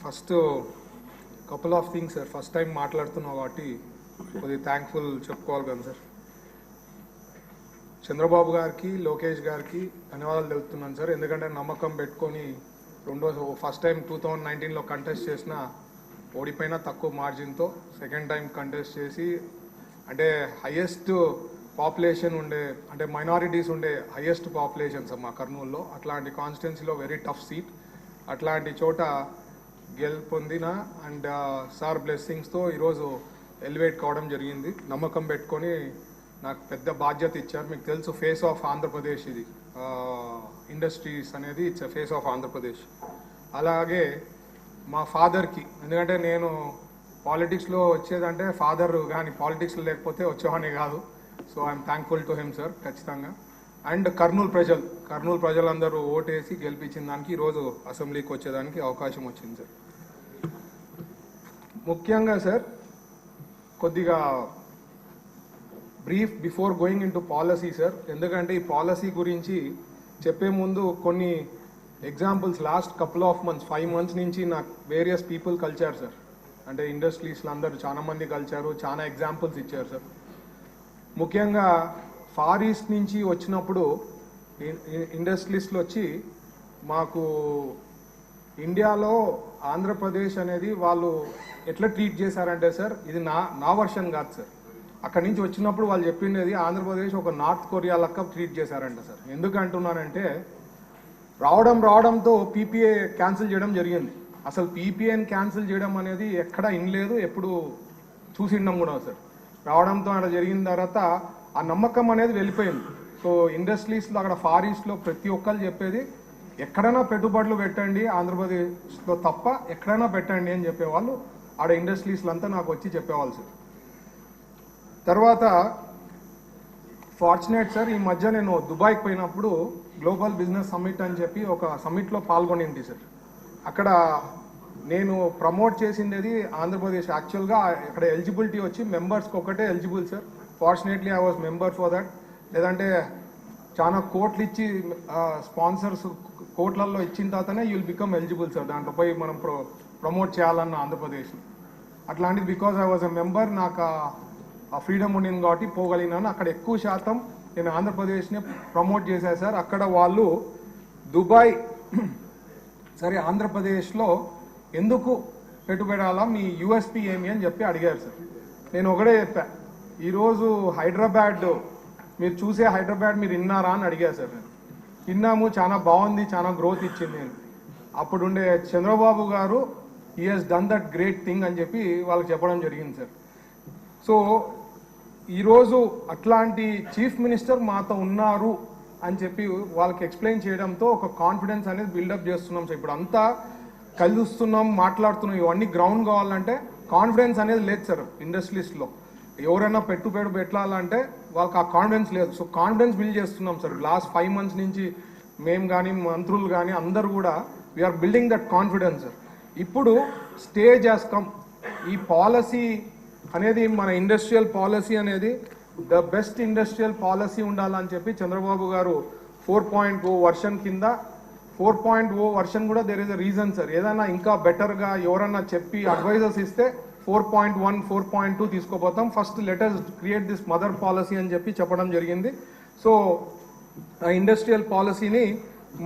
First couple of things sir. First time మాట్లాడుతున్నావు కాబట్టి కొద్దిగా థ్యాంక్ఫుల్ చెప్పుకోవాలి కదా సార్. చంద్రబాబు గారికి, లోకేష్ గారికి ధన్యవాదాలు తెలుపుతున్నాను సార్. ఎందుకంటే నమ్మకం పెట్టుకొని ఫస్ట్ టైం 2019లో కంటెస్ట్ చేసిన ఓడిపోయిన తక్కువ మార్జిన్తో సెకండ్ టైం కంటెస్ట్ చేసి అంటే హైయెస్ట్ పాపులేషన్ ఉండే అంటే మైనారిటీస్ ఉండే హైయెస్ట్ పాపులేషన్ సార్ మా కర్నూలులో. అట్లాంటి కాన్స్టిట్యున్సీలో వెరీ టఫ్ సీట్. అట్లాంటి చోట గెలుపొందిన అండ్ సార్ బ్లెస్సింగ్స్తో ఈరోజు ఎలివేట్ కావడం జరిగింది. నమ్మకం పెట్టుకొని నాకు పెద్ద బాధ్యత ఇచ్చారు. మీకు తెలుసు ఫేస్ ఆఫ్ ఆంధ్రప్రదేశ్ ఇది ఇండస్ట్రీస్ అనేది ఇట్స్ ఫేస్ ఆఫ్ ఆంధ్రప్రదేశ్. అలాగే మా ఫాదర్కి, ఎందుకంటే నేను పాలిటిక్స్లో వచ్చేదంటే ఫాదర్ కానీ పాలిటిక్స్లో లేకపోతే వచ్చేవాడిని కాదు. So I'm thankful to him sir ఖచ్చితంగా. అండ్ కర్నూలు ప్రజలందరూ ఓటేసి గెలిపించిన దానికి ఈరోజు అసెంబ్లీకి వచ్చేదానికి అవకాశం వచ్చింది సార్. ముఖ్యంగా సార్ కొద్దిగా brief before going in to policy sir. ఎందుకంటే ఈ పాలసీ గురించి చెప్పే ముందు కొన్ని examples last couple of months 5 months నుంచి నాకు వేరియస్ పీపుల్ కలిచారు సార్. అంటే ఇండస్ట్రీస్లో అందరూ చాలా మంది కలిచారు, చాలా ఎగ్జాంపుల్స్ ఇచ్చారు సార్. ముఖ్యంగా ఫార్ ఈస్ట్ నుంచి వచ్చినప్పుడు ఇండస్ట్రీస్లో వచ్చి మాకు ఇండియాలో ఆంధ్రప్రదేశ్ అనేది వాళ్ళు ఎట్లా ట్రీట్ చేశారంటే సార్, ఇది నా వర్షన్ కాదు సార్. అక్కడి నుంచి వచ్చినప్పుడు వాళ్ళు చెప్పిండేది ఆంధ్రప్రదేశ్ ఒక నార్త్ కొరియా లెక్క ట్రీట్ చేశారంట సార్. ఎందుకు అంటున్నానంటే రావడంతో పీపీఏ క్యాన్సిల్ చేయడం జరిగింది. అసలు పీపీఏని క్యాన్సిల్ చేయడం అనేది ఎక్కడ ఇనలేదు, ఎప్పుడు చూసిండం కూడా సార్. రావడంతో అక్కడ జరిగిన తర్వాత ఆ నమ్మకం అనేది వెళ్ళిపోయింది. సో ఇండస్ట్రీస్లో అక్కడ ఫార్ ఈస్ట్లో ప్రతి ఒక్కరు చెప్పేది ఎక్కడైనా పెట్టుబడులు పెట్టండి, ఆంధ్రప్రదేశ్లో తప్ప ఎక్కడైనా పెట్టండి అని చెప్పేవాళ్ళు. ఆడ ఇండస్ట్రీస్లో అంతా నాకు వచ్చి చెప్పేవాళ్ళు సార్. తర్వాత ఫార్చునేట్ సార్, ఈ మధ్య నేను దుబాయ్కి పోయినప్పుడు గ్లోబల్ బిజినెస్ సమ్మిట్ అని చెప్పి ఒక సమ్మిట్లో పాల్గొనింది సార్. అక్కడ నేను ప్రమోట్ చేసిండేది ఆంధ్రప్రదేశ్. యాక్చువల్గా అక్కడ ఎలిజిబిలిటీ వచ్చి మెంబర్స్కి ఒకటే eligible sir. Fortunately I was member for that. లేదంటే చాలా కోట్లు ఇచ్చి స్పాన్సర్స్ కోట్లలో ఇచ్చిన తర్వాతనే you will become eligible sir. దాంట్లో పోయి మనం ప్రమోట్ చేయాలన్న ఆంధ్రప్రదేశ్. అట్లాంటిది because I was a member, నాకు ఆ ఫ్రీడమ్ ఉండింది కాబట్టి పోగలిగినాను. అక్కడ ఎక్కువ శాతం నేను ఆంధ్రప్రదేశ్ని ప్రమోట్ చేశాను సార్. అక్కడ వాళ్ళు దుబాయ్ సరే ఆంధ్రప్రదేశ్లో ఎందుకు పెట్టుబడాలా, మీ యూఎస్పీ ఏమి అని చెప్పి అడిగారు సార్. నేను ఒకటే చెప్పా, ఈరోజు హైదరాబాద్ మీరు చూసే హైదరాబాద్ మీరు విన్నారా అని అడిగారు సార్. నేను విన్నాము, చాలా బాగుంది, చాలా గ్రోత్ ఇచ్చింది. నేను అప్పుడుండే Chandrababu garu he has done that great thing అని చెప్పి వాళ్ళకి చెప్పడం జరిగింది సార్. సో ఈరోజు అట్లాంటి చీఫ్ మినిస్టర్ మాతో ఉన్నారు అని చెప్పి వాళ్ళకి ఎక్స్ప్లెయిన్ చేయడంతో ఒక కాన్ఫిడెన్స్ అనేది బిల్డప్ చేస్తున్నాం సార్. ఇప్పుడు అంతా కలుస్తున్నాం, మాట్లాడుతున్నాం, ఇవన్నీ గ్రౌండ్ కావాలంటే కాన్ఫిడెన్స్ అనేది లేదు సార్. ఇండస్ట్రీస్లో ఎవరైనా పెట్టుబడి పెట్టాలంటే వాళ్ళకి ఆ కాన్ఫిడెన్స్ లేదు. సో కాన్ఫిడెన్స్ బిల్డ్ చేస్తున్నాం సార్. లాస్ట్ 5 months నుంచి మేము కానీ మంత్రులు కానీ అందరు కూడా we're building that confidence sir. ఇప్పుడు స్టేజ్ హ్యాస్ కమ్. ఈ పాలసీ అనేది మన ఇండస్ట్రియల్ పాలసీ అనేది ద బెస్ట్ ఇండస్ట్రియల్ పాలసీ ఉండాలని చెప్పి చంద్రబాబు గారు 4.0 వర్షన్ కింద 4.0 వర్షన్ కూడా there is a reason sir. ఏదైనా ఇంకా బెటర్గా ఎవరన్నా చెప్పి అడ్వైజర్స్ ఇస్తే 4.1 4.2 తీసుకోపోతాం. First let us create this mother policy అని చెప్పి చెప్పడం జరిగింది. సో ఆ ఇండస్ట్రియల్ పాలసీని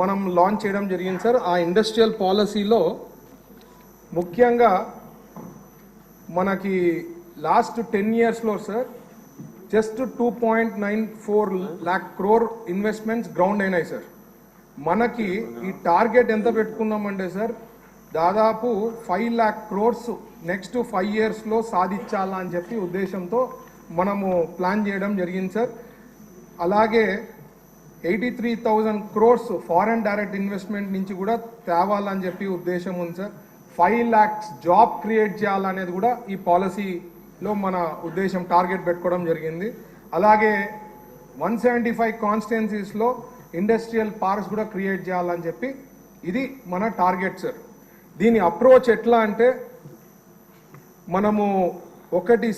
మనం లాంచ్ చేయడం జరిగింది సార్. ఆ ఇండస్ట్రియల్ పాలసీలో ముఖ్యంగా మనకి లాస్ట్ 10 yearsలో sir just 2.94 lakh crore investments ground అయినాయి సార్. మనకి ఈ టార్గెట్ ఎంత పెట్టుకున్నామంటే సార్ దాదాపు 5 lakh crores నెక్స్ట్ 5 yearsలో సాధించాలా అని చెప్పి ఉద్దేశంతో మనము ప్లాన్ చేయడం జరిగింది సార్. అలాగే 83,000 crores ఫారెన్ డైరెక్ట్ ఇన్వెస్ట్మెంట్ నుంచి కూడా తేవాలని చెప్పి ఉద్దేశం ఉంది సార్. 5 lakhs జాబ్ క్రియేట్ చేయాలనేది కూడా ఈ పాలసీలో మన ఉద్దేశం, టార్గెట్ పెట్టుకోవడం జరిగింది. అలాగే 175 కాన్స్టిట్యున్సీస్లో ఇండస్ట్రియల్ పార్క్స్ కూడా క్రియేట్ చేయాలని చెప్పి ఇది మన టార్గెట్ సార్. దీని అప్రోచ్ ఎట్లా అంటే మనము ఒకటి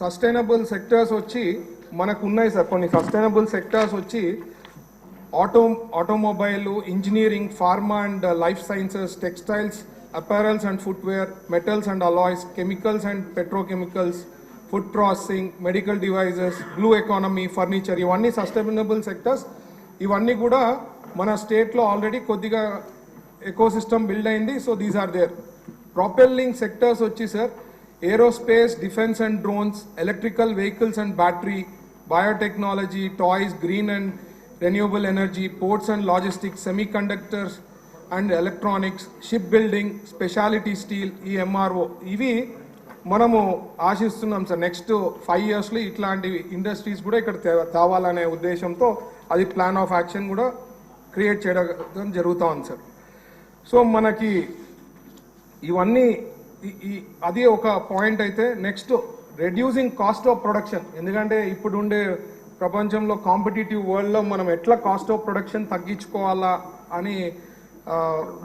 సస్టైనబుల్ సెక్టర్స్ వచ్చి మనకు ఉన్నాయి సార్. కొన్ని సస్టైనబుల్ సెక్టర్స్ వచ్చి automobile, engineering, pharma and life sciences, textiles, apparels and footwear, metals and alloys, chemicals and petrochemicals, food processing, medical devices, blue economy, furniture, ఇవన్నీ సస్టైనబుల్ సెక్టర్స్. ఇవన్నీ కూడా మన స్టేట్లో ఆల్రెడీ కొద్దిగా ఎకోసిస్టమ్ బిల్డ్ అయింది. So these are there. Propelling sectors వచ్చి sir aerospace, defence and drones, electrical vehicles and battery, biotechnology, toys, green and renewable energy, ports and logistics, semiconductors and electronics, ship building, speciality steel, ఈ MRO, ఇవి మనము ఆశిస్తున్నాం sir. Next 5 yearsలో ఇట్లాంటి industries కూడా ఇక్కడ తేవాలనే ఉద్దేశంతో అది ప్లాన్ ఆఫ్ యాక్షన్ కూడా క్రియేట్ చేయడం జరుగుతూ ఉంది సార్. సో మనకి ఇవన్నీ అది ఒక పాయింట్ అయితే, next reducing cost of production. ఎందుకంటే ఇప్పుడు ఉండే ప్రపంచంలో కాంపిటేటివ్ వరల్డ్లో మనం ఎట్లా కాస్ట్ ఆఫ్ ప్రొడక్షన్ తగ్గించుకోవాలా అని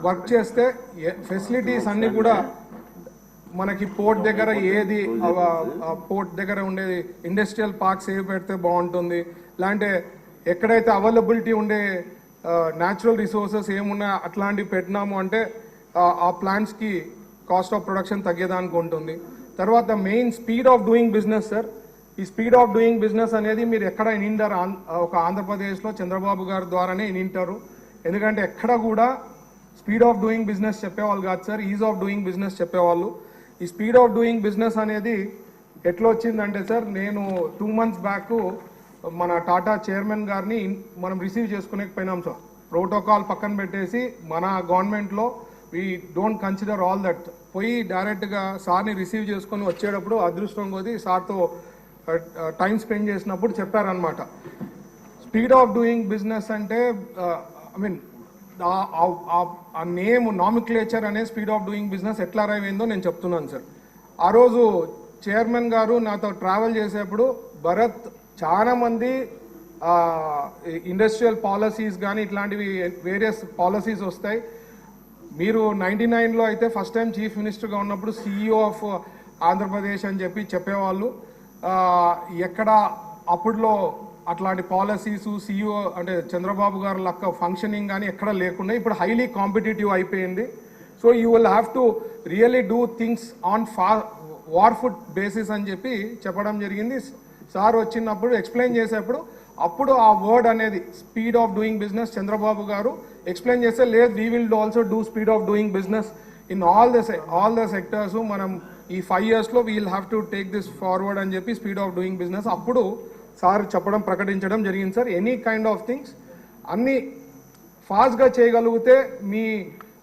వర్క్ చేస్తే ఫెసిలిటీస్ అన్నీ కూడా మనకి పోర్ట్ దగ్గర ఏది పోర్ట్ దగ్గర ఉండేది ఇండస్ట్రియల్ పార్క్స్ ఏవి పెడితే బాగుంటుంది, లేదంటే ఎక్కడైతే అవైలబిలిటీ ఉండే న్యాచురల్ రిసోర్సెస్ ఏమున్నా అట్లాంటివి పెట్టినాము అంటే ఆ ప్లాంట్స్కి కాస్ట్ ఆఫ్ ప్రొడక్షన్ తగ్గేదానికి ఉంటుంది. తర్వాత main speed of doing business sir. ఈ స్పీడ్ ఆఫ్ డూయింగ్ బిజినెస్ అనేది మీరు ఎక్కడ వినింటారు, ఒక ఆంధ్రప్రదేశ్లో చంద్రబాబు గారి ద్వారానే వినింటారు. ఎందుకంటే ఎక్కడ కూడా స్పీడ్ ఆఫ్ డూయింగ్ బిజినెస్ చెప్పేవాళ్ళు కాదు sir, is of doing business చెప్పేవాళ్ళు. ఈ స్పీడ్ ఆఫ్ డూయింగ్ బిజినెస్ అనేది ఎట్లా వచ్చిందంటే సార్, నేను 2 months బ్యాక్ మన టాటా చైర్మన్ గారిని మనం రిసీవ్ చేసుకునేకపోయినాం సార్. ప్రోటోకాల్ పక్కన పెట్టేసి మన గవర్నమెంట్లో we don't consider all that. పోయి డైరెక్ట్గా సార్ని రిసీవ్ చేసుకొని వచ్చేటప్పుడు అదృష్టం కొద్దీ సార్తో టైం స్పెండ్ చేసినప్పుడు చెప్పారనమాట, స్పీడ్ ఆఫ్ డూయింగ్ బిజినెస్ అంటే ఐ మీన్ ఆ నేమ్ నామిక్లేచర్ అనే స్పీడ్ ఆఫ్ డూయింగ్ బిజినెస్ ఎట్లా అరైవ్ అయిందో నేను చెప్తున్నాను సార్. ఆ రోజు చైర్మన్ గారు నాతో ట్రావెల్ చేసేప్పుడు, భరత్ చాలా మంది ఇండస్ట్రియల్ పాలసీస్ కానీ ఇట్లాంటివి వేరియస్ పాలసీస్ వస్తాయి. మీరు 99లో అయితే ఫస్ట్ టైం చీఫ్ మినిస్టర్గా ఉన్నప్పుడు CEO ఆఫ్ ఆంధ్రప్రదేశ్ అని చెప్పేవాళ్ళు. ఎక్కడ అప్పుడులో అట్లాంటి పాలసీస్ CEO అంటే చంద్రబాబు గారు లెక్క ఫంక్షనింగ్ కానీ ఎక్కడ లేకుండా ఇప్పుడు హైలీ కాంపిటేటివ్ అయిపోయింది. So you will have to really do things on warfoot basis అని చెప్పడం జరిగింది. సార్ వచ్చినప్పుడు ఎక్స్ప్లెయిన్ చేసేప్పుడు అప్పుడు ఆ వర్డ్ అనేది speed of doing business Chandrababu గారు ఎక్స్ప్లెయిన్ చేస్తే, లేదు we will also do speed of doing business in all the sectors. మనం ఈ 5 yearsలో we will have to take this forward అని చెప్పి స్పీడ్ ఆఫ్ డూయింగ్ బిజినెస్ అప్పుడు సార్ ప్రకటించడం జరిగింది sir. Any kind of things అన్నీ ఫాస్ట్గా చేయగలిగితే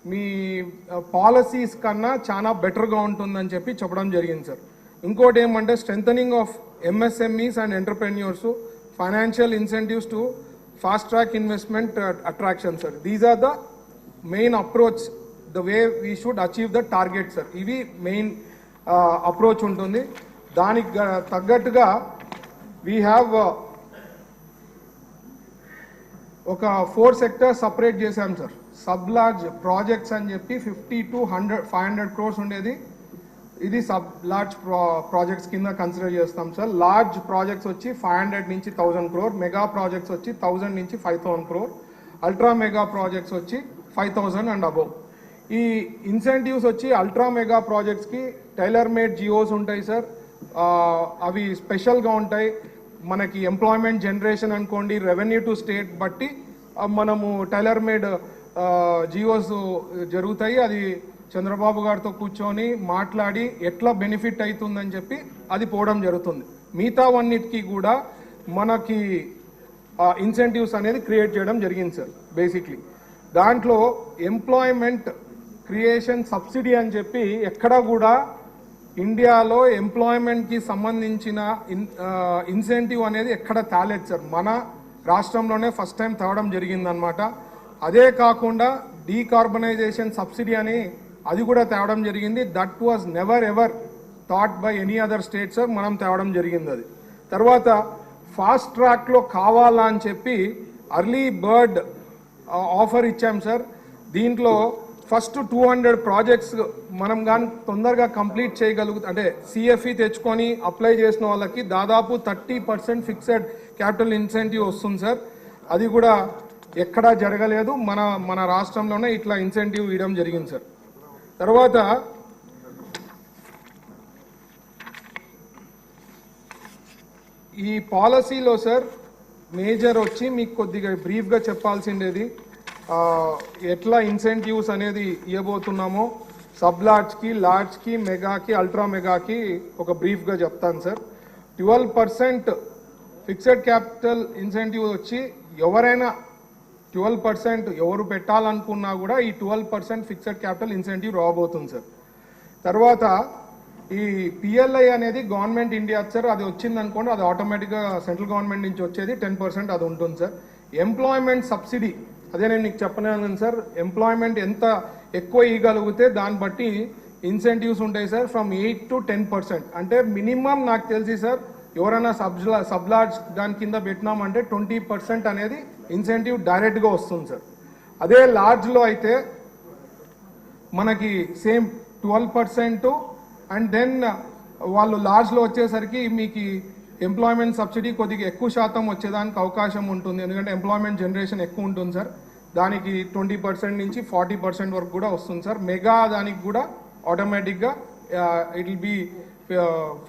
మీ పాలసీస్ కన్నా చాలా బెటర్గా ఉంటుందని చెప్పడం జరిగింది సార్. ఇంకోటి ఏమంటే strengthening of MSMEs and entrepreneurs, financial incentives to fast track investment attraction sir. These are the main approach, the way we should achieve the target sir. ఇవి మెయిన్ అప్రోచ్ ఉంటుంది. దానికి తగ్గట్టుగా వీ హ్యావ్ ఒక 4 sectors separate చేశాం sir. Sub large projects అని చెప్పి 50 to 500 crores ఉండేది, ఇది సబ్ లార్జ్ ప్రాజెక్ట్స్ కింద కన్సిడర్ చేస్తాం సార్. లార్జ్ ప్రాజెక్ట్స్ వచ్చి 500 నుంచి 1000 crore, మెగా ప్రాజెక్ట్స్ వచ్చి 1000 నుంచి 5000 crore, అల్ట్రా మెగా ప్రాజెక్ట్స్ వచ్చి 5000 and above. ఈ ఇన్సెంటివ్స్ వచ్చి అల్ట్రా మెగా ప్రాజెక్ట్స్కి టైలర్ మేడ్ జియోస్ ఉంటాయి సార్. అవి స్పెషల్గా ఉంటాయి. మనకి ఎంప్లాయ్మెంట్ జనరేషన్ అనుకోండి, రెవెన్యూ టు స్టేట్ బట్టి మనము టైలర్ మేడ్ జియోస్ జరుగుతాయి. అది చంద్రబాబు గారితో కూర్చొని మాట్లాడి ఎట్లా బెనిఫిట్ అవుతుందని చెప్పి అది పోవడం జరుగుతుంది. మిగతావన్నిటికీ కూడా మనకి ఇన్సెంటివ్స్ అనేది క్రియేట్ చేయడం జరిగింది సార్. బేసిక్లీ దాంట్లో ఎంప్లాయ్మెంట్ క్రియేషన్ సబ్సిడీ అని చెప్పి ఎక్కడా కూడా ఇండియాలో ఎంప్లాయ్మెంట్కి సంబంధించిన ఇన్సెంటివ్ అనేది ఎక్కడ తేలేదు సార్. మన రాష్ట్రంలోనే ఫస్ట్ టైం తేవడం జరిగిందనమాట. అదే కాకుండా డీకార్బనైజేషన్ సబ్సిడీ అని అది కూడా తేవడం జరిగింది. That was never ever taught by any other state sir. మనం తేవడం జరిగింది అది. తర్వాత ఫాస్ట్ ట్రాక్లో కావాలా అని చెప్పి అర్లీ బర్డ్ ఆఫర్ ఇచ్చాం సార్. దీంట్లో ఫస్ట్ 200 ప్రాజెక్ట్స్ మనం కానీ తొందరగా కంప్లీట్ చేయగలుగుతాం అంటే CFE తెచ్చుకొని అప్లై చేసిన వాళ్ళకి దాదాపు 30% ఫిక్స్డ్ క్యాపిటల్ ఇన్సెంటివ్ వస్తుంది సార్. అది కూడా ఎక్కడా జరగలేదు, మన రాష్ట్రంలోనే ఇట్లా ఇన్సెంటివ్ ఇవ్వడం జరిగింది సార్. తర్వాత ఈ పాలసీలో సార్ మేజర్ వచ్చి మీకు కొద్దిగా బ్రీఫ్గా చెప్పాల్సిండేది ఎట్లా ఇన్సెంటివ్స్ అనేది ఇవ్వబోతున్నామో సబ్ లార్జ్కి, లార్జ్కి, మెగాకి, అల్ట్రా మెగాకి ఒక బ్రీఫ్గా చెప్తాను సార్. 12% ఫిక్స్డ్ క్యాపిటల్ ఇన్సెంటివ్ వచ్చి ఎవరైనా 12% ఎవరు పెట్టాలనుకున్నా కూడా ఈ 12% ఫిక్స్డ్ క్యాపిటల్ ఇన్సెంటివ్ రాబోతుంది సార్. తర్వాత ఈ పిఎల్ఐ అనేది గవర్నమెంట్ ఇండియా సార్, అది వచ్చింది అనుకోండి, అది ఆటోమేటిక్గా సెంట్రల్ గవర్నమెంట్ నుంచి వచ్చేది 10% అది ఉంటుంది సార్. ఎంప్లాయ్మెంట్ సబ్సిడీ అదే నేను మీకు చెప్పలేను సార్, ఎంప్లాయ్మెంట్ ఎంత ఎక్కువ ఇవ్వగలిగితే దాన్ని బట్టి ఇన్సెంటివ్స్ ఉంటాయి సార్. ఫ్రమ్ 8 to 10%, అంటే మినిమం నాకు తెలిసి సార్ ఎవరైనా సబ్ లార్జ్ దాని కింద పెట్టినామంటే 20% అనేది ఇన్సెంటివ్ డైరెక్ట్గా వస్తుంది సార్. అదే లార్జ్లో అయితే మనకి సేమ్ 12%, అండ్ దెన్ వాళ్ళు లార్జ్లో వచ్చేసరికి మీకు ఎంప్లాయ్మెంట్ సబ్సిడీ కొద్దిగా ఎక్కువ శాతం వచ్చేదానికి అవకాశం ఉంటుంది, ఎందుకంటే ఎంప్లాయ్మెంట్ జనరేషన్ ఎక్కువ ఉంటుంది సార్. దానికి 20% నుంచి 40% వరకు కూడా వస్తుంది సార్. మెగా దానికి కూడా ఆటోమేటిక్గా ఇట్ విల్ బి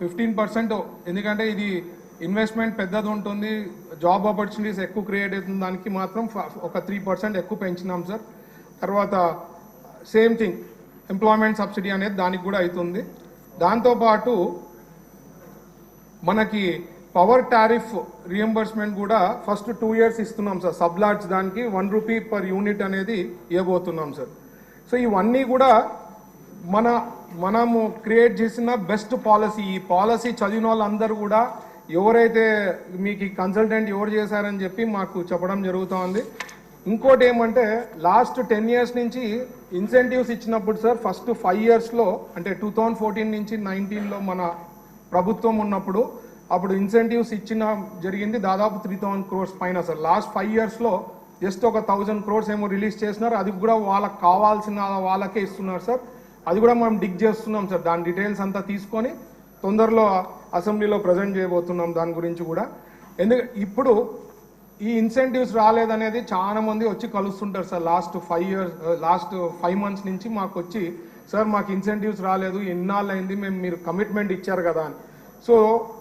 15%, ఎందుకంటే ఇది ఇన్వెస్ట్మెంట్ పెద్దది ఉంటుంది, జాబ్ ఆపర్చునిటీస్ ఎక్కువ క్రియేట్ అవుతుంది, దానికి మాత్రం ఒక 3% ఎక్కువ పెంచినాం సార్. తర్వాత సేమ్ థింగ్ ఎంప్లాయ్మెంట్ సబ్సిడీ అనేది దానికి కూడా అవుతుంది. దాంతోపాటు మనకి పవర్ టారిఫ్ రియంబర్స్మెంట్ కూడా ఫస్ట్ 2 years ఇస్తున్నాం సార్. సబ్ లార్జ్ దానికి 1 rupee per unit అనేది ఇవ్వబోతున్నాం సార్. సో ఇవన్నీ కూడా మనము క్రియేట్ చేసిన బెస్ట్ పాలసీ. ఈ పాలసీ చదివిన వాళ్ళందరూ కూడా ఎవరైతే మీకు ఈ కన్సల్టెంట్ ఎవరు చేశారని చెప్పి మాకు చెప్పడం జరుగుతోంది. ఇంకోటి ఏమంటే లాస్ట్ 10 years నుంచి ఇన్సెంటివ్స్ ఇచ్చినప్పుడు సార్, ఫస్ట్ 5 yearsలో అంటే 2014 నుంచి 19లో మన ప్రభుత్వం ఉన్నప్పుడు అప్పుడు ఇన్సెంటివ్స్ ఇచ్చిన జరిగింది దాదాపు 3,000 crores పైన సార్. లాస్ట్ 5 yearsలో జస్ట్ ఒక 1,000 crores ఏమో రిలీజ్ చేసినారు, అది కూడా వాళ్ళకి కావాల్సిన వాళ్ళకే ఇస్తున్నారు సార్. అది కూడా మనం డిగ్ చేస్తున్నాం సార్, దాని డీటెయిల్స్ అంతా తీసుకొని తొందరలో అసెంబ్లీలో ప్రజెంట్ చేయబోతున్నాం దాని గురించి కూడా. ఇప్పుడు ఈ ఇన్సెంటివ్స్ రాలేదనేది చాలా మంది వచ్చి కలుస్తుంటారు సార్. లాస్ట్ 5 months నుంచి మాకు వచ్చి, సార్ మాకు ఇన్సెంటివ్స్ రాలేదు, ఎన్నాళ్ళు అయింది, మీరు కమిట్మెంట్ ఇచ్చారు కదా అని. సో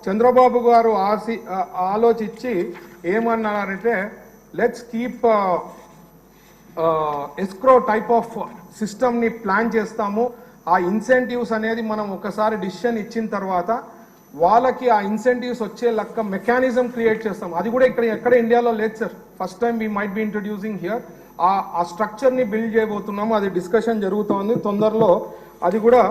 చంద్రబాబు గారు ఆలోచించి ఏమన్నారంటే, let's keep escrow type of సిస్టమ్ని ప్లాన్ చేస్తాము. ఆ ఇన్సెంటివ్స్ అనేది మనం ఒకసారి డిసిషన్ ఇచ్చిన తర్వాత వాళ్ళకి ఆ ఇన్సెంటివ్స్ వచ్చే లెక్క మెకానిజం క్రియేట్ చేస్తాం. అది కూడా ఎక్కడ ఇండియాలో లేదు sir, first time we might be introducing here. ఆ స్ట్రక్చర్ని బిల్డ్ చేయబోతున్నాము, అది డిస్కషన్ జరుగుతోంది. తొందరలో అది కూడా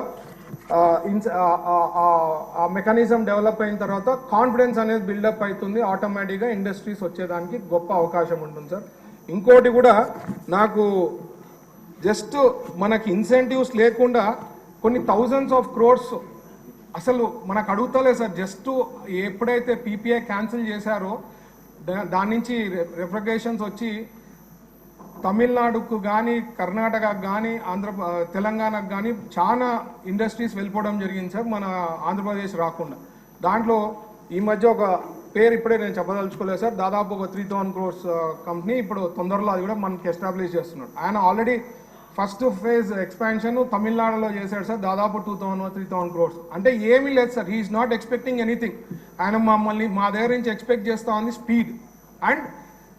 ఆ మెకానిజం డెవలప్ అయిన తర్వాత కాన్ఫిడెన్స్ అనేది బిల్డప్ అవుతుంది, ఆటోమేటిక్గా ఇండస్ట్రీస్ వచ్చేదానికి గొప్ప అవకాశం ఉంటుంది సార్. ఇంకోటి కూడా నాకు జస్ట్ మనకి ఇన్సెంటివ్స్ లేకుండా కొన్ని thousands of crores అసలు మనకు అడుగుతలేదు సార్. జస్ట్ ఎప్పుడైతే పీపీఐ క్యాన్సిల్ చేశారో దాని నుంచి రెఫ్రిగరేషన్స్ వచ్చి తమిళనాడుకు కానీ, కర్ణాటకకు కానీ, తెలంగాణకు కానీ చాలా ఇండస్ట్రీస్ వెళ్ళిపోవడం జరిగింది సార్, మన ఆంధ్రప్రదేశ్ రాకుండా. దాంట్లో ఈ మధ్య ఒక పేరు ఇప్పుడే నేను చెప్పదలుచుకోలేదు సార్, దాదాపు ఒక 3,000 crores కంపెనీ ఇప్పుడు తొందరలో అది కూడా మనకి ఎస్టాబ్లిష్ చేస్తున్నాడు. ఆయన ఆల్రెడీ ఫస్ట్ ఫేజ్ ఎక్స్పాన్షన్ తమిళనాడులో చేశాడు సార్, దాదాపు 2,000-3,000 crores. అంటే ఏమీ లేదు sir, he's not expecting anything. ఆయన మా దగ్గర నుంచి ఎక్స్పెక్ట్ చేస్తా ఉంది స్పీడ్ అండ్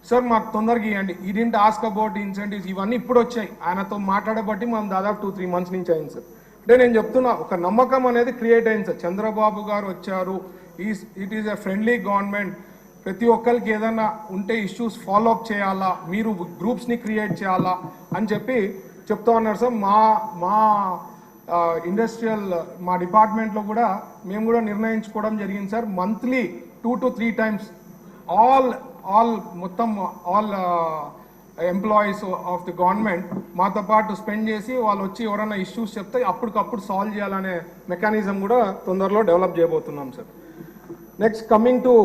సార్ మాకు తొందరగా ఇవ్వండి. He didn't ask about incentives, ఇవన్నీ ఇప్పుడు వచ్చాయి. ఆయనతో మాట్లాడబట్టి మనం దాదాపు 2-3 months నుంచి అయింది సార్. అంటే నేను చెప్తున్నా, ఒక నమ్మకం అనేది క్రియేట్ అయింది సార్. చంద్రబాబు గారు వచ్చారు, it is a friendly government, ప్రతి ఒక్కరికి ఏదైనా ఉంటే ఇష్యూస్ ఫాలోఅప్ చేయాలా, మీరు గ్రూప్స్ని క్రియేట్ చేయాలా అని చెప్పి చెప్తా ఉన్నారు సార్. మా ఇండస్ట్రియల్ మా డిపార్ట్మెంట్లో కూడా మేము కూడా నిర్ణయించుకోవడం జరిగింది sir, monthly 2 to 3 times all employees of the government మాతో పాటు స్పెండ్ చేసి వాళ్ళు వచ్చి ఎవరైనా ఇష్యూస్ చెప్తే అప్పటికప్పుడు సాల్వ్ చేయాలనే మెకానిజం కూడా తొందరలో డెవలప్ చేయబోతున్నాం sir. Next coming to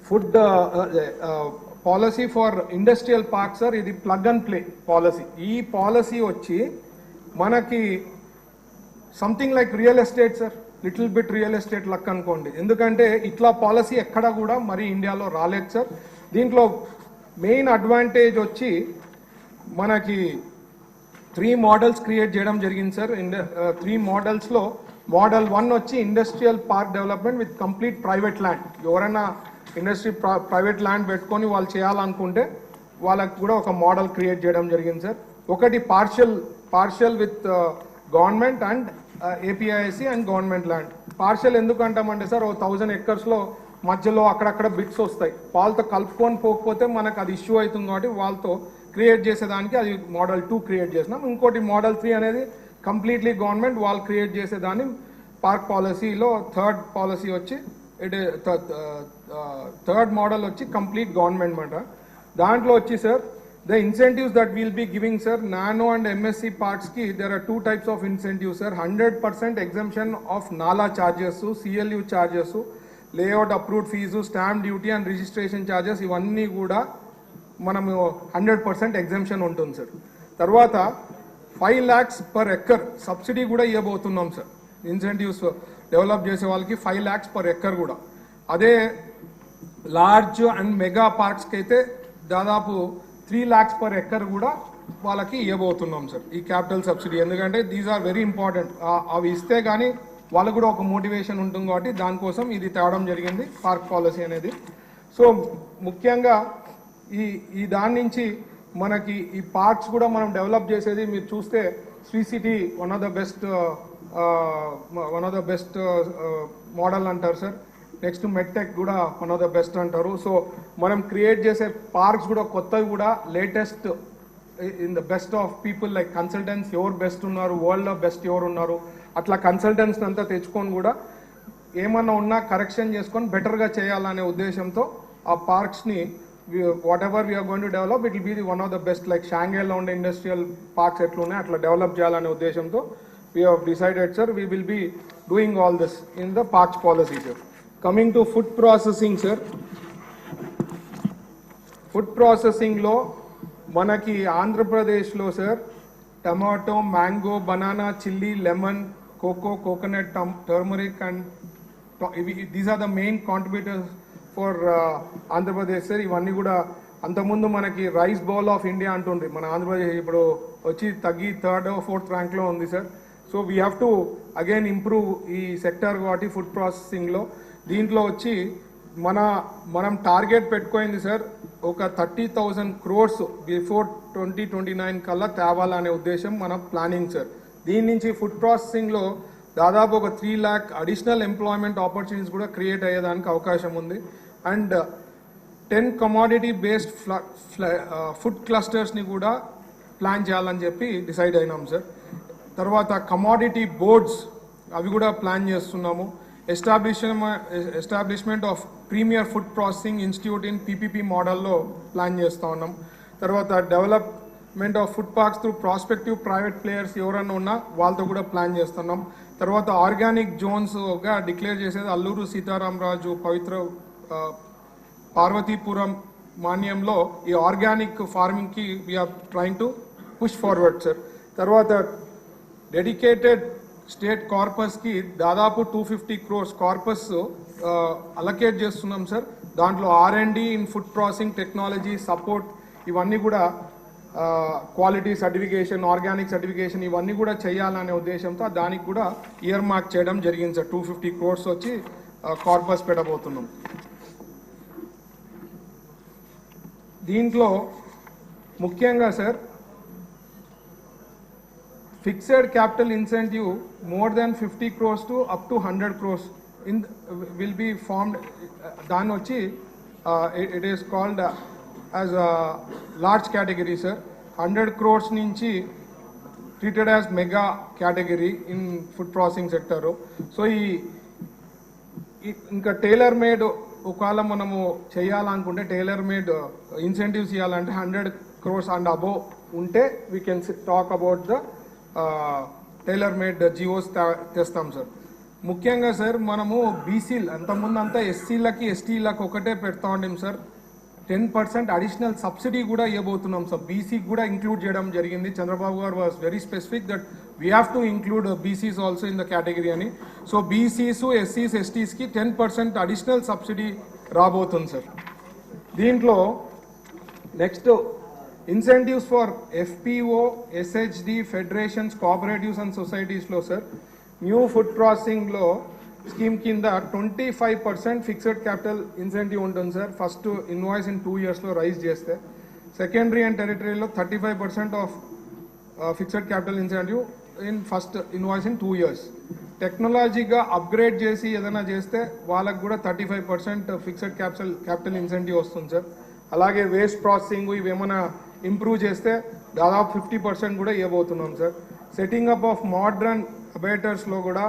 food policy for industrial park sir, ఇది ప్లగ్ అండ్ ప్లే పాలసీ. ఈ పాలసీ వచ్చి మనకి something like real estate sir, little bit real estate luck అనుకోండి, ఎందుకంటే ఇట్లా పాలసీ ఎక్కడ కూడా మరి ఇండియాలో రాలేదు సార్. దీంట్లో మెయిన్ అడ్వాంటేజ్ వచ్చి మనకి 3 మోడల్స్ క్రియేట్ చేయడం జరిగింది సార్. 3 మోడల్స్లో మోడల్ 1 వచ్చి industrial park development with complete private land. ఎవరైనా ఇండస్ట్రీ ప్రైవేట్ ల్యాండ్ పెట్టుకొని వాళ్ళు చేయాలనుకుంటే వాళ్ళకి కూడా ఒక మోడల్ క్రియేట్ చేయడం జరిగింది సార్. ఒకటి partial with government and APIIC and government land. Partial ఎందుకు అంటామంటే సార్ 1000 acresలో మధ్యలో అక్కడక్కడ బిట్స్ వస్తాయి, వాళ్ళతో కలుపుకొని పోకపోతే మనకు అది ఇష్యూ అవుతుంది కాబట్టి వాళ్ళతో క్రియేట్ చేసేదానికి అది మోడల్ 2 క్రియేట్ చేసినాం. ఇంకోటి మోడల్ 3 అనేది కంప్లీట్లీ గవర్నమెంట్ వాళ్ళు క్రియేట్ చేసేదాన్ని పార్క్ పాలసీలో పాలసీ వచ్చి థర్డ్ మోడల్ వచ్చి కంప్లీట్ గవర్నమెంట్ మాట. దాంట్లో వచ్చి sir the incentives that we'll be giving sir, nano and MSC parks ki there are 2 types of incentives sir. 100% exemption of nala charges, CLU charges, layout approved fees, stamp duty and registration charges ivanni kuda manamu 100% exemption untundi sir. Tarvata 5 lakhs per acre subsidy kuda iyabothunam sir. Incentives develop chese vallaki 5 lakhs per acre kuda. Ade large and mega parks ki aithe దాదాపు 3 lakhs per acre కూడా వాళ్ళకి ఇవ్వబోతున్నాం sir ఈ capital subsidy. ఎందుకంటే these are very important, అవి ఇస్తే కానీ వాళ్ళకు కూడా ఒక మోటివేషన్ ఉంటుంది కాబట్టి దానికోసం ఇది తేవడం జరిగింది పార్క్ పాలసీ అనేది. సో ముఖ్యంగా ఈ దాని నుంచి మనకి ఈ పార్క్స్ కూడా మనం డెవలప్ చేసేది మీరు చూస్తే Sri City one of the best model అంటారు సార్. నెక్స్ట్ మెడ్టెక్ కూడా వన్ ఆఫ్ ద బెస్ట్ అంటారు. సో మనం క్రియేట్ చేసే పార్క్స్ కూడా కొత్తవి కూడా latest in the best of people like consultants ఎవరు బెస్ట్ ఉన్నారు, వరల్డ్లో బెస్ట్ ఎవరు ఉన్నారు, అట్లా కన్సల్టెంట్స్ అంతా తెచ్చుకొని కూడా ఏమన్నా ఉన్నా కరెక్షన్ చేసుకొని బెటర్గా చేయాలనే ఉద్దేశంతో ఆ పార్క్స్ని whatever we're going to develop it will be the one of the best like షాంఘైలో ఉండే ఇండస్ట్రియల్ పార్క్స్ ఎట్లున్నాయి అట్లా డెవలప్ చేయాలనే ఉద్దేశంతో we have decided sir we will be doing all this in the parks policy sir. Coming to food processing sir, food processing lo manaki Andhra Pradesh lo sir tomato, mango, banana, chilli, lemon, cocoa, coconut, turmeric and these are the main contributors for Andhra Pradesh sir. Ivanni kuda antamundu manaki rice bowl of India antundi mana Andhra Pradesh ippudu vachi taggi 3rd or 4th rank lo undi sir. So we have to again improve ee sector vaati food processing lo. దీంట్లో వచ్చి మనం target పెట్టుకోయింది sir ఒక 30,000 crores before 2029 కల్లా తేవాలనే ఉద్దేశం మన planning sir. దీని నుంచి food ప్రాసెసింగ్లో దాదాపు ఒక 3 lakh అడిషనల్ ఎంప్లాయ్మెంట్ ఆపర్చునిటీస్ కూడా క్రియేట్ అయ్యేదానికి అవకాశం ఉంది. అండ్ 10 commodity బేస్డ్ ఫుడ్ క్లస్టర్స్ని కూడా ప్లాన్ చేయాలని చెప్పి డిసైడ్ అయినాం సార్. తర్వాత కమాడిటీ బోర్డ్స్ అవి కూడా ప్లాన్ చేస్తున్నాము. Establishment of premier food processing institute in PPP మోడల్లో ప్లాన్ చేస్తూ ఉన్నాం. తర్వాత development of food parks through prospective private players ఎవరన్నా ఉన్నా వాళ్ళతో కూడా ప్లాన్ చేస్తున్నాం. తర్వాత ఆర్గానిక్ జోన్స్గా డిక్లేర్ చేసేది అల్లూరు సీతారామరాజు పవిత్ర పార్వతీపురం మాన్యంలో ఈ ఆర్గానిక్ ఫార్మింగ్కి we're trying to push forward sir. తర్వాత డెడికేటెడ్ స్టేట్ కార్పస్కి దాదాపు 250 crores కార్పస్ అలొకేట్ చేస్తున్నాం సార్. దాంట్లో R&D in food processing technology support ఇవన్నీ కూడా క్వాలిటీ సర్టిఫికేషన్, ఆర్గానిక్ సర్టిఫికేషన్ ఇవన్నీ కూడా చేయాలనే ఉద్దేశంతో దానికి కూడా ఇయర్ మార్క్ చేయడం జరిగింది సార్. 250 crores వచ్చి కార్పస్ పెట్టబోతున్నాం. దీంట్లో ముఖ్యంగా sir fixed capital incentive more than 50 crores to up to 100 crores will be formed. దాని వచ్చి it is called as a large category sir. 100 crores నుంచి treated as mega category in food processing sector. So ఇంకా tailor made ఒకవేళ మనము చేయాలనుకుంటే tailor made incentives ఇవ్వాలంటే 100 crores and above ఉంటే we can talk about the tailor made GOs తెస్తాం sir. ముఖ్యంగా sir మనము బీసీలు అంతకుముందు అంతా ఎస్సీలకి ఎస్టీలకు ఒకటే పెడతా ఉంటాం సార్. 10% అడిషనల్ సబ్సిడీ కూడా ఇవ్వబోతున్నాం సార్. బీసీకి కూడా ఇంక్లూడ్ చేయడం జరిగింది. చంద్రబాబు గారు was very specific that we have to include BCs also in the category అని. సో బీసీస్, ఎస్సీస్, ఎస్టీస్కి 10% అడిషనల్ సబ్సిడీ రాబోతుంది సార్. దీంట్లో next incentives for FPO, SHG, federations, cooperatives and సొసైటీస్లో సార్ న్యూ ఫుడ్ ప్రాసెసింగ్లో స్కీమ్ కింద 25% ఫిక్స్డ్ క్యాపిటల్ ఇన్సెంటివ్ ఉంటుంది sir. First invoice in 2 yearsలో రైజ్ చేస్తే. సెకండరీ అండ్ టెరిటరీలో 35% of fixed capital incentive in first invoice in 2 years. టెక్నాలజీగా upgrade చేసి ఏదైనా చేస్తే వాళ్ళకు కూడా 35% ఫిక్స్డ్ క్యాపిటల్ ఇన్సెంటివ్ వస్తుంది సార్. అలాగే వేస్ట్ ప్రాసెసింగ్ ఇవి ఏమైనా ఇంప్రూవ్ చేస్తే దాదాపు 50% కూడా ఇవ్వబోతున్నాం sir. Setting up of modern అబేటర్స్లో కూడా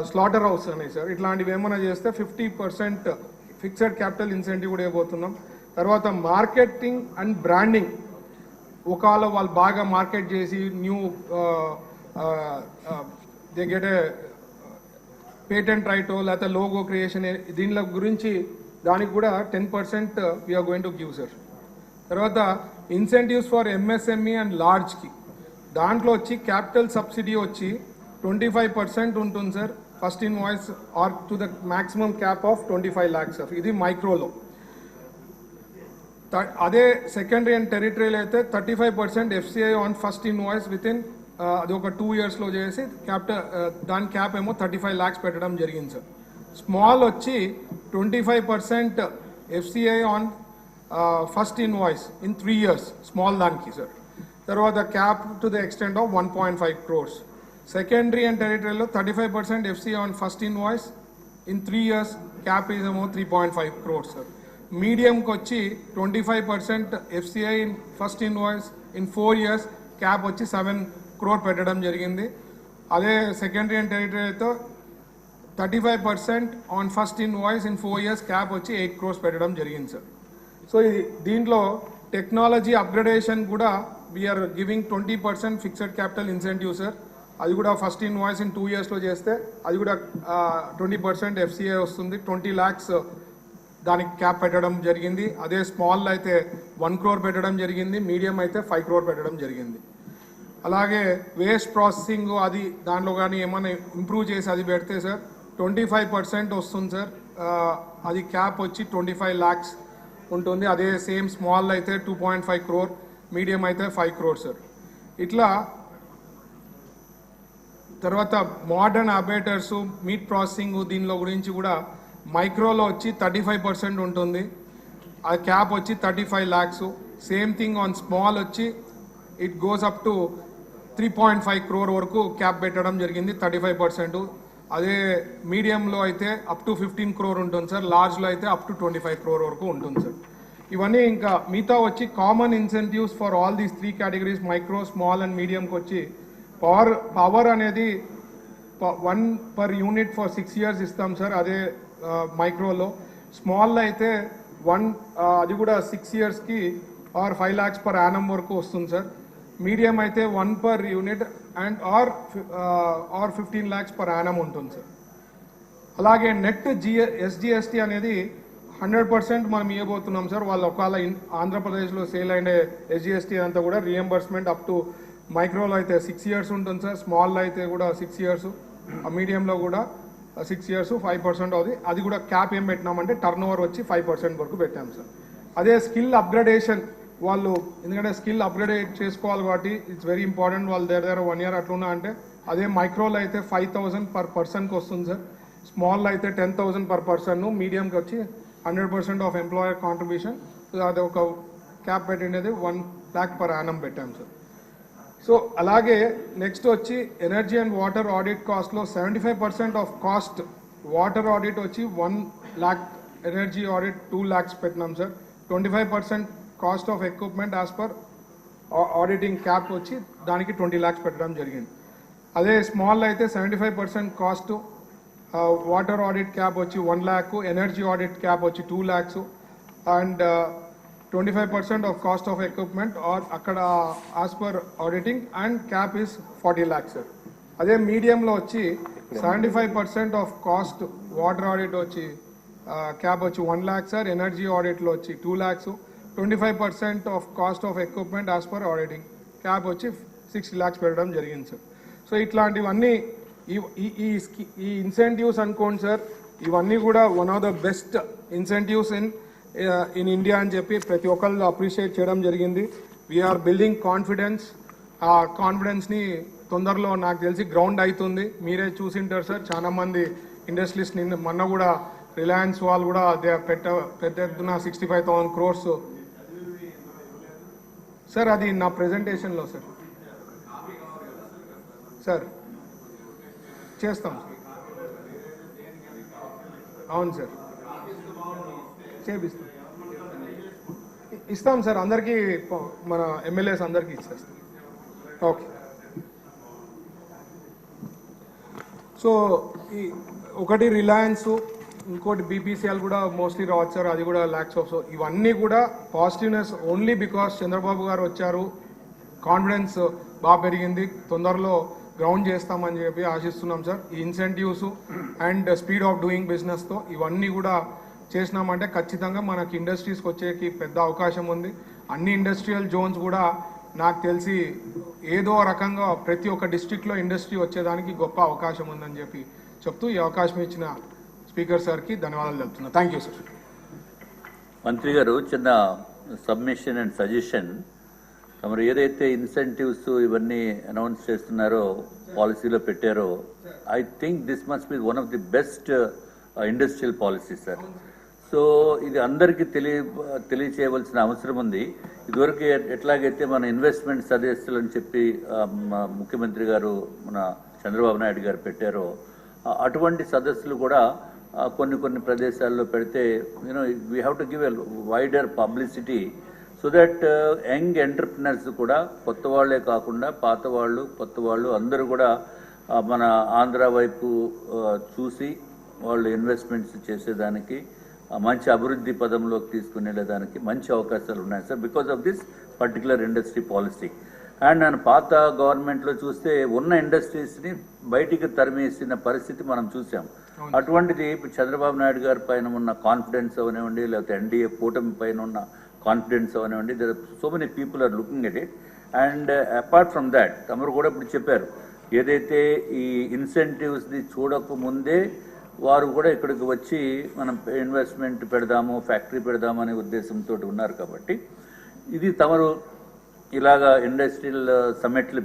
స్లాటర్ హౌస్ ఉన్నాయి సార్. ఇట్లాంటివి ఏమైనా చేస్తే 50% ఫిక్స్డ్ క్యాపిటల్ ఇన్సెంటివ్ కూడా ఇవ్వబోతున్నాం. తర్వాత మార్కెటింగ్ అండ్ బ్రాండింగ్, ఒకవేళ వాళ్ళు బాగా మార్కెట్ చేసి new they get a patent రైటో లేకపోతే లోగో క్రియేషన్ దీనిల గురించి దానికి కూడా 10% we are going to give sir. తర్వాత ఇన్సెంటివ్స్ ఫర్ ఎంఎస్ఎంఈ అండ్ లార్జ్కి దాంట్లో వచ్చి క్యాపిటల్ సబ్సిడీ వచ్చి 25% ఉంటుంది sir first invoice or to the maximum cap of 25 lakhs sir. ఇది మైక్రోలో. అదే సెకండరీ అండ్ టెరిటరీలో అయితే 35% FCI on first invoice with in అది ఒక 2 yearsలో చేసి దాని క్యాప్ ఏమో 35 lakhs పెట్టడం జరిగింది సార్. స్మాల్ వచ్చి 25% FCI on first invoice in 3 years small దానికి సార్. తర్వాత cap to the extent of 1.5 crores. Secondary and టెరిటరీలో 35% FCI on first invoice in 3 years cap is ఏమో 3.5 crores సార్. మీడియంకి వచ్చి 25% FCI in first invoice in 4 years cap వచ్చి 7 crore పెట్టడం జరిగింది. అదే సెకండరీ అండ్ టెరిటరీతో 35% on first invoice in 4 years cap వచ్చి 8 crores పెట్టడం జరిగింది సార్. సో దీంట్లో టెక్నాలజీ అప్గ్రేడేషన్ కూడా we're giving 20% fixed capital incentive sir. అది కూడా ఫస్ట్ ఇన్వాయిస్ ఇన్ 2 yearsలో చేస్తే అది కూడా 20% ఎఫ్సిఐ వస్తుంది. 20 lakhs దానికి క్యాప్ పెట్టడం జరిగింది. అదే స్మాల్ అయితే 1 crore పెట్టడం జరిగింది, మీడియం అయితే 5 crore పెట్టడం జరిగింది. అలాగే వేస్ట్ ప్రాసెసింగ్ అది దాంట్లో కానీ ఏమైనా ఇంప్రూవ్ చేసి అది పెడితే సార్ 25% వస్తుంది సార్. అది క్యాప్ వచ్చి 25 lakhs ఉంటుంది. అదే సేమ్ స్మాల్ అయితే 2.5 crore, మీడియం అయితే 5 crore సార్. ఇట్లా తర్వాత మోడర్న్ అబేటర్స్, మీట్ ప్రాసెసింగ్ దీనిలో గురించి కూడా మైక్రోలో వచ్చి 35% ఉంటుంది. ఆ క్యాప్ వచ్చి 35 lakhs. Same thing on small వచ్చి it goes up to 3.5 crore వరకు క్యాప్ పెట్టడం జరిగింది 35%. అదే మీడియంలో అయితే అప్ టు 15 crore ఉంటుంది సార్. లార్జ్లో అయితే అప్ టు 25 crore వరకు ఉంటుంది సార్. ఇవన్నీ ఇంకా మిగతా వచ్చి common incentives for all these 3 categories micro, small and మీడియంకి వచ్చి పవర్ అనేది 1 per unit ఫర్ 6 years ఇస్తాం సార్. అదే మైక్రోలో. స్మాల్లో అయితే అది కూడా 6 yearsకి ఆర్ 5 lakhs per annum వరకు వస్తుంది సార్. మీడియం అయితే 1 per unit and or 15 lakhs per annum ఉంటుంది సార్. అలాగే నెట్ ఎస్జిఎస్టీ అనేది 100% మనం ఇవ్వబోతున్నాం సార్. వాళ్ళు ఒకవేళ ఆంధ్రప్రదేశ్లో సేల్ అయిన ఎస్జిఎస్టీ అంతా కూడా రియంబర్స్మెంట్ అప్ టు మైక్రోలో అయితే 6 years ఉంటుంది సార్. స్మాల్లో అయితే కూడా 6 years, మీడియంలో కూడా 6 years 5% అవుతుంది. అది కూడా క్యాప్ ఏం పెట్టినామంటే టర్న్ ఓవర్ వచ్చి 5% వరకు పెట్టాం సార్. అదే స్కిల్ అప్గ్రేడేషన్ వాళ్ళు, ఎందుకంటే స్కిల్ అప్గ్రేడ్ చేసుకోవాలి కాబట్టి ఇట్స్ వెరీ ఇంపార్టెంట్. వాళ్ళు దగ్గర 1 year అట్లున్నా అంటే అదే మైక్రోలో అయితే 5,000 per personకి వస్తుంది సార్. స్మాల్లో అయితే 10,000 per person, మీడియంకి వచ్చి 100% ఆఫ్ ఎంప్లాయర్ కాంట్రిబ్యూషన్. అది ఒక క్యాప్ పెట్టినది 1 lakh per annum పెట్టాం సార్. సో అలాగే నెక్స్ట్ వచ్చి ఎనర్జీ అండ్ వాటర్ ఆడిట్ కాస్ట్లో 75% ఆఫ్ కాస్ట్ వాటర్ ఆడిట్ వచ్చి 1 lakh, ఎనర్జీ ఆడిట్ 2 lakhs పెట్టినాం sir. 25% cost of equipment as per auditing cap వచ్చి దానికి 20 lakhs పెట్టడం జరిగింది. అదే స్మాల్ అయితే 75% కాస్ట్ వాటర్ ఆడిట్ క్యాప్ వచ్చి 1 lakh, ఎనర్జీ ఆడిట్ క్యాప్ వచ్చి 2 lakhs and 25% of cost of equipment or అక్కడ as per auditing and cap is 40 lakhs sir. అదే మీడియంలో వచ్చి 75% ఆఫ్ కాస్ట్ వాటర్ ఆడిట్ వచ్చి క్యాప్ వచ్చి 1 lakh సార్. ఎనర్జీ ఆడిట్లో వచ్చి 2 lakhs. 25% of cost of equipment as per auditing cap వచ్చి 60 lakhs పెట్టడం జరిగింది సార్. సో ఇట్లాంటివన్నీ ఈ ఇన్సెంటివ్స్ అనుకోండి సార్, ఇవన్నీ కూడా one of the best incentives in India అని చెప్పి ప్రతి ఒక్కళ్ళు అప్రిషియేట్ చేయడం జరిగింది. We're building confidence. ఆ కాన్ఫిడెన్స్ని తొందరలో నాకు తెలిసి గ్రౌండ్ అవుతుంది. మీరే చూసింటారు సార్, చాలా మంది ఇండస్ట్రీస్ నిన్న మొన్న కూడా రిలయన్స్ వాళ్ళు కూడా అదే పెద్ద ఎత్తున 65,000 crores సార్. అది నా ప్రెజెంటేషన్లో సార్. సార్ చేస్తాం సార్. అవును సార్, చేపిస్తాం, ఇస్తాం సార్. అందరికీ మన ఎమ్మెల్యేస్ అందరికీ ఇచ్చేస్తాం. ఓకే. సో ఈ ఒకటి రిలయన్స్, ఇంకోటి బీపీసీఎల్ కూడా మోస్ట్లీ రావచ్చు సార్. అది కూడా ల్యాక్స్ ఆఫ్. సో ఇవన్నీ కూడా పాజిటివ్నెస్ ఓన్లీ బికాస్ చంద్రబాబు గారు వచ్చారు, కాన్ఫిడెన్స్ బాగా పెరిగింది, తొందరలో గ్రౌండ్ చేస్తామని చెప్పి ఆశిస్తున్నాం సార్. ఈ incentives and speed of doing బిజినెస్తో ఇవన్నీ కూడా చేసినామంటే ఖచ్చితంగా మనకి ఇండస్ట్రీస్కి వచ్చేకి పెద్ద అవకాశం ఉంది. అన్ని ఇండస్ట్రియల్ జోన్స్ కూడా నాకు తెలిసి ఏదో రకంగా ప్రతి ఒక్క డిస్ట్రిక్ట్లో ఇండస్ట్రీ వచ్చేదానికి గొప్ప అవకాశం ఉందని చెప్పి చెప్తూ ఈ అవకాశం ఇచ్చిన స్పీకర్ సార్కి ధన్యవాదాలు చెప్తున్నా. Thank you sir. మంత్రి గారు, చిన్న సబ్మిషన్ అండ్ సజెషన్. తమరు ఏదైతే ఇన్సెంటివ్స్ ఇవన్నీ అనౌన్స్ చేస్తున్నారో, పాలసీలో పెట్టారో, I think this must be one of the best industrial policy sir. So ఇది అందరికీ తెలియచేయవలసిన అవసరం ఉంది. ఇదివరకు ఎట్లాగైతే మన ఇన్వెస్ట్మెంట్ సదస్సులు అని చెప్పి ముఖ్యమంత్రి గారు మన చంద్రబాబు నాయుడు గారు పెట్టారో, అటువంటి సదస్సులు కూడా కొన్ని ప్రదేశాల్లో పెడితే we have to give a wider publicity so that young entrepreneurs కూడా, కొత్త వాళ్లే కాకుండా పాత వాళ్ళు కొత్త వాళ్ళు అందరూ కూడా మన ఆంధ్ర వైపు చూసి వాళ్ళు ఇన్వెస్ట్మెంట్స్ చేసేదానికి, మంచి అభివృద్ధి పదంలోకి తీసుకుని వెళ్ళేదానికి మంచి అవకాశాలు ఉన్నాయి sir, because of this particular industry policy. And నేను పాత గవర్నమెంట్లో చూస్తే ఉన్న ఇండస్ట్రీస్ని బయటికి తరిమేసిన పరిస్థితి మనం చూసాం. అటువంటిది చంద్రబాబు నాయుడు గారి పైన ఉన్న కాన్ఫిడెన్స్ అవనివ్వండి, లేకపోతే ఎన్డీఏ కూటమి పైన ఉన్న కాన్ఫిడెన్స్ అవనివ్వండి, there so many people are looking at it. And apart from that, తమరు కూడా ఇప్పుడు చెప్పారు, ఏదైతే ఈ ఇన్సెంటివ్స్ని చూడకముందే వారు కూడా ఇక్కడికి వచ్చి మనం ఇన్వెస్ట్మెంట్ పెడదాము, ఫ్యాక్టరీ పెడదాము అనే ఉద్దేశంతో ఉన్నారు. కాబట్టి ఇది తమరు ఇలాగా ఇండస్ట్రియల్ సమ్మిట్లు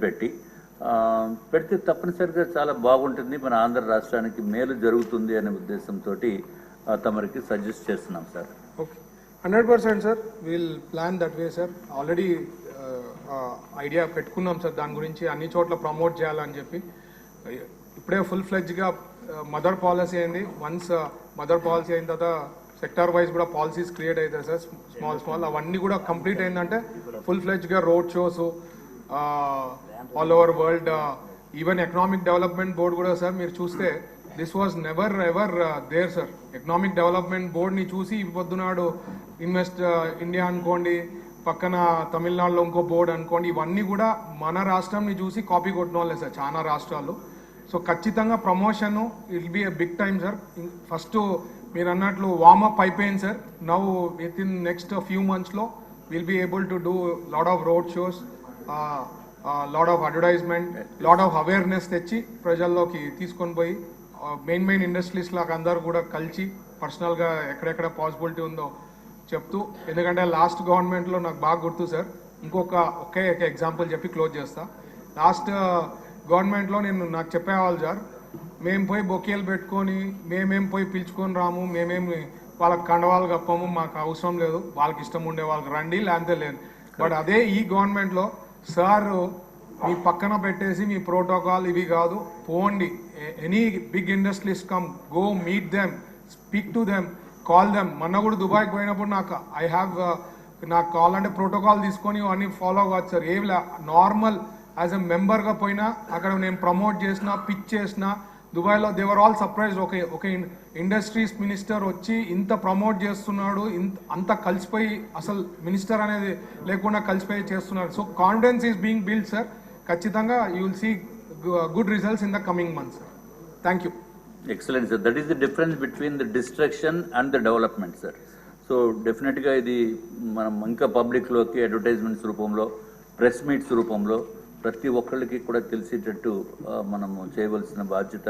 పెడితే తప్పనిసరిగా చాలా బాగుంటుంది, మన ఆంధ్ర రాష్ట్రానికి మేలు జరుగుతుంది అనే ఉద్దేశంతో తమరికి సజెస్ట్ చేస్తున్నాం sir. Okay, 100% sir. Will plan that way sir. Already idea పెట్టుకున్నాం సార్ దాని గురించి, అన్ని చోట్ల ప్రమోట్ చేయాలని చెప్పి. ఇప్పుడే ఫుల్ ఫ్లెడ్జ్గా మదర్ పాలసీ అయింది. వన్స్ మదర్ పాలసీ అయిన తర్వాత సెక్టార్ వైజ్ కూడా పాలసీస్ క్రియేట్ అవుతాయి సార్, స్మాల్ అవన్నీ కూడా కంప్లీట్ అయిందంటే ఫుల్ ఫ్లెడ్జ్గా road shows all over world. Even economic development board కూడా సార్ మీరు చూస్తే this was never ever there sir. Economic development బోర్డ్ని చూసి పొద్దునాడు ఇన్వెస్ట్ ఇండియా అనుకోండి, పక్కన తమిళనాడులో ఇంకో బోర్డు అనుకోండి, ఇవన్నీ కూడా మన రాష్ట్రంని చూసి కాపీ కొట్టిన వాళ్ళే సార్ చాలా రాష్ట్రాలు. సో ఖచ్చితంగా promotion it be a big time sir. First మీరు అన్నట్లు వార్మప్ అయిపోయింది sir. Now with in next few మంత్స్లో will be able to do lot of road shows, lot of advertisement, lot of awareness తెచ్చి ప్రజల్లోకి తీసుకొని పోయి main industries లాగా అందరూ కూడా కలిసి పర్సనల్గా ఎక్కడెక్కడ పాసిబిలిటీ ఉందో చెప్తూ. ఎందుకంటే లాస్ట్ గవర్నమెంట్లో నాకు బాగా గుర్తు సార్, ఒకే ఎగ్జాంపుల్ చెప్పి క్లోజ్ చేస్తా. లాస్ట్ గవర్నమెంట్లో నాకు చెప్పేవాళ్ళు సార్, మేము పోయి బొకేలు పెట్టుకొని మేమేం పోయి పిలుచుకొని రాము, మేమేమి వాళ్ళకి కండవాళ్ళు కప్పము, మాకు అవసరం లేదు, వాళ్ళకి ఇష్టం ఉండే వాళ్ళకి రండి లేకపోతే లేదు. బట్ అదే ఈ గవర్నమెంట్లో సార్ మీ పక్కన పెట్టేసి మీ ప్రోటోకాల్ ఇవి కాదు, పోండి, any big industries come, go meet them, speak to them, call them. మొన్న కూడా దుబాయ్కి పోయినప్పుడు నాకు కావాలంటే ప్రోటోకాల్ తీసుకొని అన్నీ ఫాలో అవ్వచ్చు సార్. ఏం నార్మల్ యాజ్ ఎ మెంబర్గా పోయినా అక్కడ నేను ప్రమోట్ చేసిన, పిచ్ చేసిన. దుబాయ్లో దేవర్ ఆల్ సర్ప్రైజ్, ఒక ఇండస్ట్రీస్ మినిస్టర్ వచ్చి ఇంత ప్రమోట్ చేస్తున్నాడు, అంత కలిసిపోయి, అసలు మినిస్టర్ అనేది లేకుండా కలిసిపోయి చేస్తున్నాడు. So confidence is being build sir. ఖచ్చితంగా you will see good results in the coming months sir. Thank you. Excellent sir. That is the difference between the destruction and the development sir. So డెఫినెట్గా ఇది మనం ఇంకా పబ్లిక్లోకి advertisements రూపంలో, press meets రూపంలో ప్రతి ఒక్కళ్ళకి కూడా తెలిసేటట్టు మనము చేయవలసిన బాధ్యత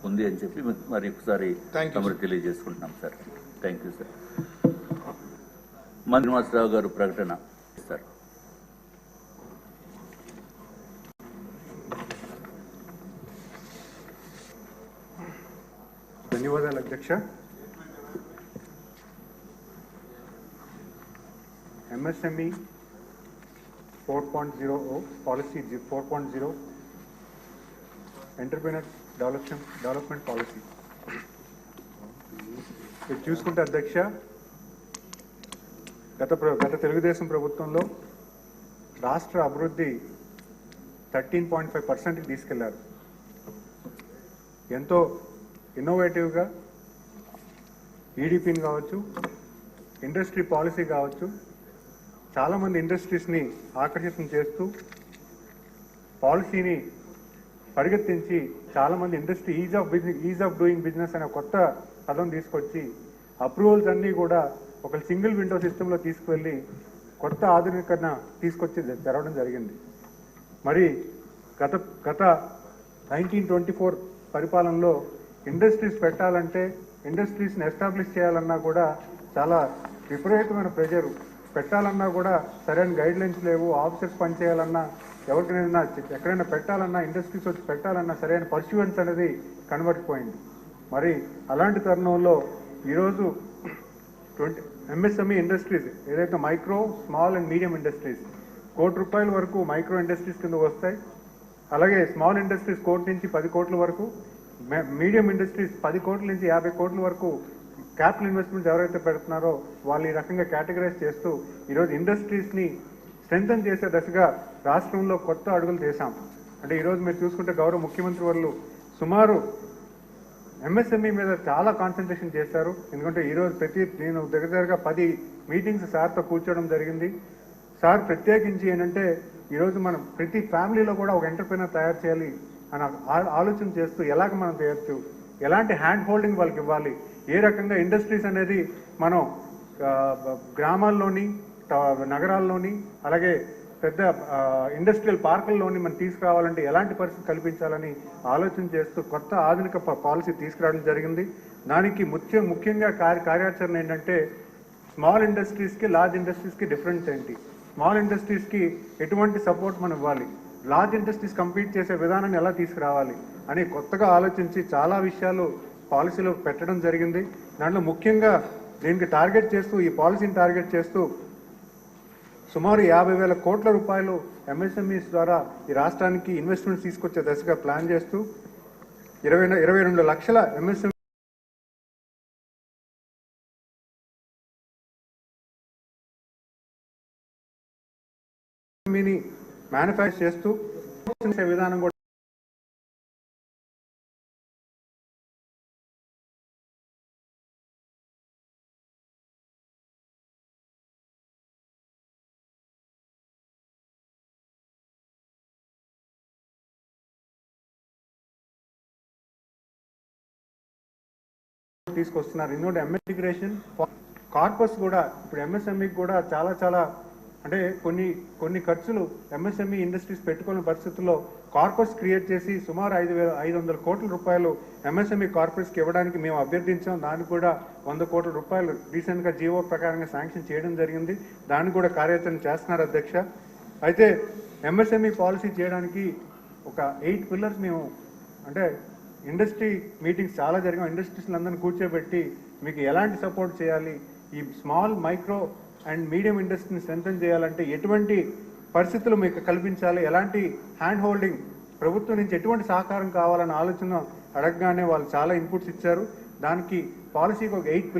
ఉంది అని చెప్పి మరి ఒకసారి తమరు తెలియజేసుకుంటున్నాం sir. Thank you sir. Srinivasarao garu ప్రకటన సార్. ధన్యవాదాలు అధ్యక్ష. MSME 4.0 policy 4.0 entrepreneur development policy. ఇది చూసుకుంటే అధ్యక్ష, గత తెలుగుదేశం ప్రభుత్వంలో రాష్ట్ర అభివృద్ధి 13.5% తీసుకెళ్లారు. ఎంతో ఇన్నోవేటివ్గా ఈడీపీని కావచ్చు, ఇండస్ట్రీ పాలసీ కావచ్చు, చాలామంది ఇండస్ట్రీస్ని ఆకర్షితం చేస్తూ పాలసీని పరిగెత్తించి చాలామంది industry is of doing business అనే కొత్త పదం తీసుకొచ్చి అప్రూవల్స్ అన్నీ కూడా ఒక సింగిల్ విండో సిస్టంలో తీసుకువెళ్ళి కొత్త ఆధునీకరణ తీసుకొచ్చి జరగడం జరిగింది. మరి గత 1924 పరిపాలనలో ఇండస్ట్రీస్ పెట్టాలంటే, ఇండస్ట్రీస్ని ఎస్టాబ్లిష్ చేయాలన్నా కూడా చాలా విపరీతమైన ప్రెజరు. పెట్టాలన్నా కూడా సరైన గైడ్లైన్స్ లేవు. ఆఫీసర్స్ పనిచేయాలన్నా, ఎవరికైనా ఎక్కడైనా పెట్టాలన్నా, ఇండస్ట్రీస్ వచ్చి పెట్టాలన్నా సరైన పర్స్యూవెన్స్ అనేది కనబడిపోయింది. మరి అలాంటి తరుణంలో ఈరోజు MSME ఇండస్ట్రీస్ ఏదైతే micro, small and medium industries ₹1 కోటి వరకు మైక్రో ఇండస్ట్రీస్ కింద వస్తాయి. అలాగే స్మాల్ ఇండస్ట్రీస్ 1 కోటి నుంచి 10 కోట్ల వరకు, మీడియం ఇండస్ట్రీస్ 10 కోట్ల నుంచి 50 కోట్ల వరకు క్యాపిటల్ ఇన్వెస్ట్మెంట్స్ ఎవరైతే పెడుతున్నారో వాళ్ళు ఈ రకంగా కేటగరైజ్ చేస్తూ ఈరోజు ఇండస్ట్రీస్ని స్ట్రెంథన్ చేసే దశగా రాష్ట్రంలో కొత్త అడుగులు చేశాం. అంటే ఈరోజు మీరు చూసుకుంటే గౌరవ ముఖ్యమంత్రి వాళ్ళు సుమారు MSME మీద చాలా కాన్సన్ట్రేషన్ చేశారు. ఎందుకంటే ఈరోజు నేను దగ్గరగా 10 మీటింగ్స్ సార్తో కూర్చోవడం జరిగింది. సార్ ప్రత్యేకించి ఏంటంటే ఈరోజు మనం ప్రతి ఫ్యామిలీలో కూడా ఒక ఎంటర్‌ప్రెన్యూర్ తయారు చేయాలి అని ఆలోచన చేస్తూ ఎలాగ మనం చేయొచ్చు, ఎలాంటి హ్యాండ్ హోల్డింగ్ వాళ్ళకి ఇవ్వాలి, ఏ రకంగా ఇండస్ట్రీస్ అనేది మనం గ్రామాల్లోని, నగరాల్లోని, అలాగే పెద్ద ఇండస్ట్రియల్ పార్కుల్లోని మనం తీసుకురావాలంటే ఎలాంటి పరిస్థితి కల్పించాలని ఆలోచన చేస్తూ కొత్త ఆధునిక పాలసీ తీసుకురావడం జరిగింది. దానికి ముఖ్యంగా కార్యాచరణ ఏంటంటే స్మాల్ ఇండస్ట్రీస్కి, లార్జ్ ఇండస్ట్రీస్కి డిఫరెన్స్ ఏంటి, స్మాల్ ఇండస్ట్రీస్కి ఎటువంటి సపోర్ట్ మనం ఇవ్వాలి, లార్జ్ ఇండస్ట్రీస్ కంపీట్ చేసే విధానాన్ని ఎలా తీసుకురావాలి అని కొత్తగా ఆలోచించి చాలా విషయాలు పాలసీలో పెట్టడం జరిగింది. దాంట్లో ముఖ్యంగా దీనికి టార్గెట్ చేస్తూ, ఈ పాలసీని టార్గెట్ చేస్తూ సుమారు 50,000 కోట్ల రూపాయలు MSMEs ద్వారా ఈ రాష్ట్రానికి ఇన్వెస్ట్మెంట్స్ తీసుకొచ్చే దశగా ప్లాన్ చేస్తూ 22 లక్షల MSMEని మ్యానుఫ్యాక్చర్ చేస్తూ విధానం కూడా తీసుకొస్తున్నారు. ఇంకోటి ఇంటిగ్రేషన్ కార్పస్ కూడా ఇప్పుడు MSMEకి కూడా చాలా అంటే కొన్ని ఖర్చులు MSME ఇండస్ట్రీస్ పెట్టుకునే పరిస్థితుల్లో కార్పస్ క్రియేట్ చేసి సుమారు 500 కోట్ల రూపాయలు MSME కార్పొరేట్స్కి ఇవ్వడానికి మేము అభ్యర్థించాం. దానికి కూడా 100 కోట్ల రూపాయలు రీసెంట్గా జీవో ప్రకారంగా శాంక్షన్ చేయడం జరిగింది. దానికి కూడా కార్యాచరణ చేస్తున్నారు అధ్యక్ష. అయితే MSME పాలసీ చేయడానికి ఒక 8 పిల్లర్స్ మేము, అంటే ఇండస్ట్రీ మీటింగ్స్ చాలా జరిగాం. ఇండస్ట్రీస్ని అందరినీ కూర్చోబెట్టి మీకు ఎలాంటి సపోర్ట్ చేయాలి, ఈ స్మాల్, మైక్రో అండ్ మీడియం ఇండస్ట్రీని స్ట్రెంథన్ చేయాలంటే ఎటువంటి పరిస్థితులు మీకు కల్పించాలి, ఎలాంటి హ్యాండ్ హోల్డింగ్, ప్రభుత్వం నుంచి ఎటువంటి సహకారం కావాలన్న ఆలోచన అడగగానే వాళ్ళు చాలా ఇన్పుట్స్ ఇచ్చారు. దానికి పాలసీకి ఒక 8 పిల్లర్స్